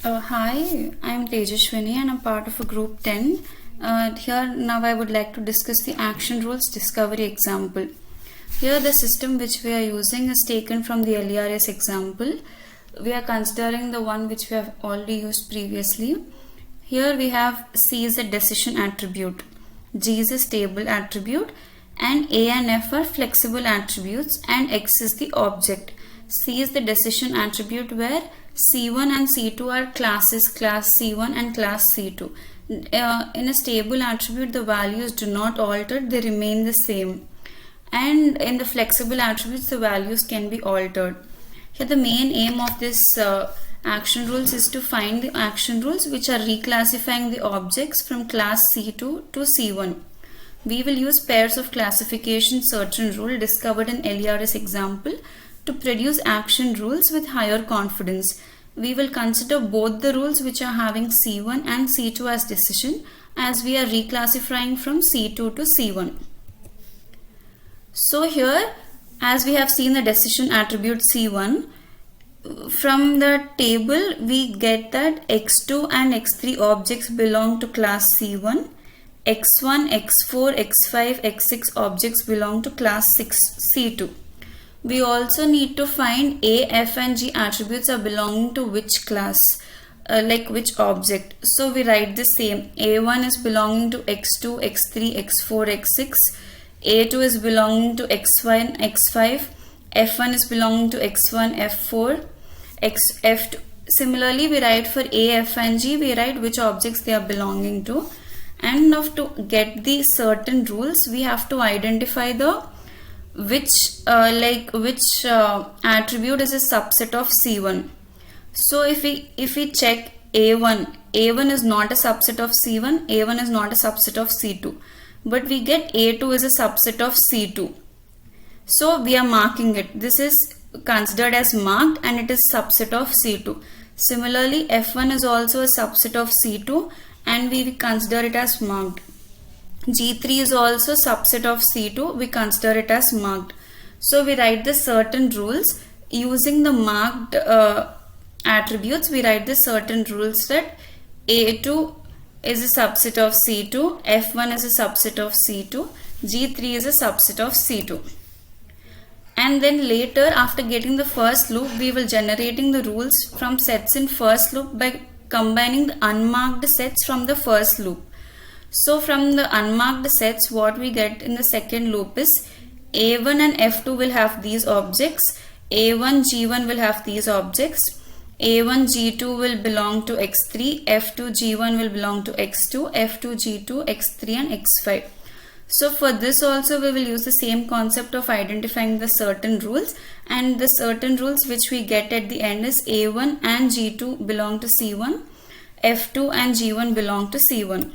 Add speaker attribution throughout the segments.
Speaker 1: Hi, I'm Tejashwini and I'm part of a group 10. Here now I would like to discuss the action rules discovery example. Here the system which we are using is taken from the LERS example. We are considering the one which we have already used previously. Here we have C is a decision attribute, G is a stable attribute, and A and F are flexible attributes, and X is the object. C is the decision attribute where C1 and C2 are classes, class C1 and class C2. In a stable attribute, the values do not alter, they remain the same. And in the flexible attributes, the values can be altered. Here the main aim of this action rules is to find the action rules which are reclassifying the objects from class C2 to C1. We will use pairs of classification certain rule discovered in LERS example to produce action rules with higher confidence. We will consider both the rules which are having C1 and C2 as decision, as we are reclassifying from C2 to C1. So here, as we have seen the decision attribute C1, from the table we get that X2 and X3 objects belong to class C1, X1, X4, X5, X6 objects belong to class C2. We also need to find A, F and G attributes are belonging to which class, like which object. So we write the same. A1 is belonging to X2, X3, X4, X6. A2 is belonging to X1, X5. F1 is belonging to X1, F4, F2. Similarly, we write for A, F and G, we write which objects they are belonging to. And now to get the certain rules, we have to identify the which attribute is a subset of C1. So if we check A1 is not a subset of C1, A1 is not a subset of C2, but we get A2 is a subset of C2. So we are marking it. This is considered as marked and it is subset of C2. Similarly, F1 is also a subset of C2 and we consider it as marked. G3 is also subset of C2, we consider it as marked. So we write the certain rules using the marked attributes. We write the certain rules that A2 is a subset of C2, F1 is a subset of C2, G3 is a subset of C2. And then later, after getting the first loop, we will generating the rules from sets in first loop by combining the unmarked sets from the first loop. So from the unmarked sets, what we get in the second loop is A1 and F2 will have these objects, A1, G1 will have these objects, A1, G2 will belong to X3, F2, G1 will belong to X2, F2, G2, X3 and X5. So for this also we will use the same concept of identifying the certain rules, and the certain rules which we get at the end is A1 and G2 belong to C1, F2 and G1 belong to C1.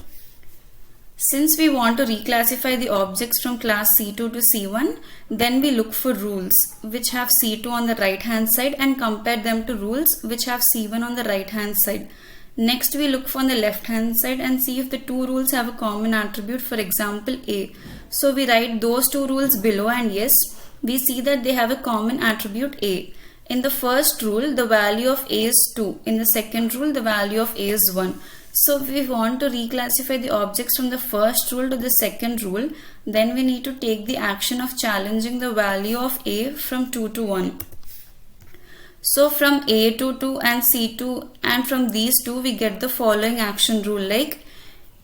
Speaker 1: Since we want to reclassify the objects from class C2 to C1, then we look for rules which have C2 on the right hand side and compare them to rules which have C1 on the right hand side. Next we look on the left hand side and see if the two rules have a common attribute, for example A. So we write those two rules below and yes, we see that they have a common attribute A. In the first rule, the value of A is 2. In the second rule, the value of A is 1. So if we want to reclassify the objects from the first rule to the second rule, then we need to take the action of challenging the value of A from 2 to 1. So from A to 2 and C2, and from these two we get the following action rule, like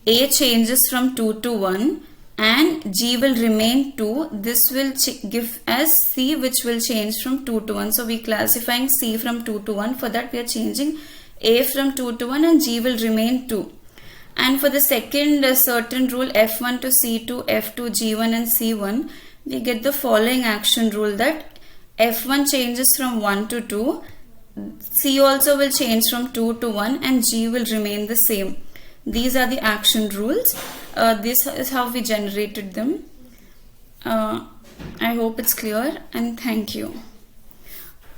Speaker 1: A changes from 2 to 1 and G will remain 2. This will give us C which will change from 2 to 1. So we classifying C from 2 to 1. For that we are changing A from 2 to 1 and G will remain 2. And for the second certain rule F1 to C2, F2, G1 and C1, we get the following action rule that F1 changes from 1 to 2, C also will change from 2 to 1 and G will remain the same. These are the action rules. This is how we generated them. I hope it's clear and thank you.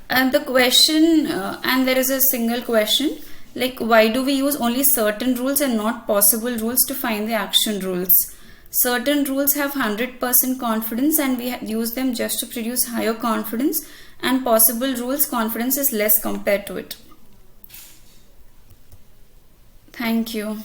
Speaker 1: And the question, and there is a single question, like why do we use only certain rules and not possible rules to find the action rules? Certain rules have 100% confidence and we use them just to produce higher confidence, and possible rules confidence is less compared to it. Thank you.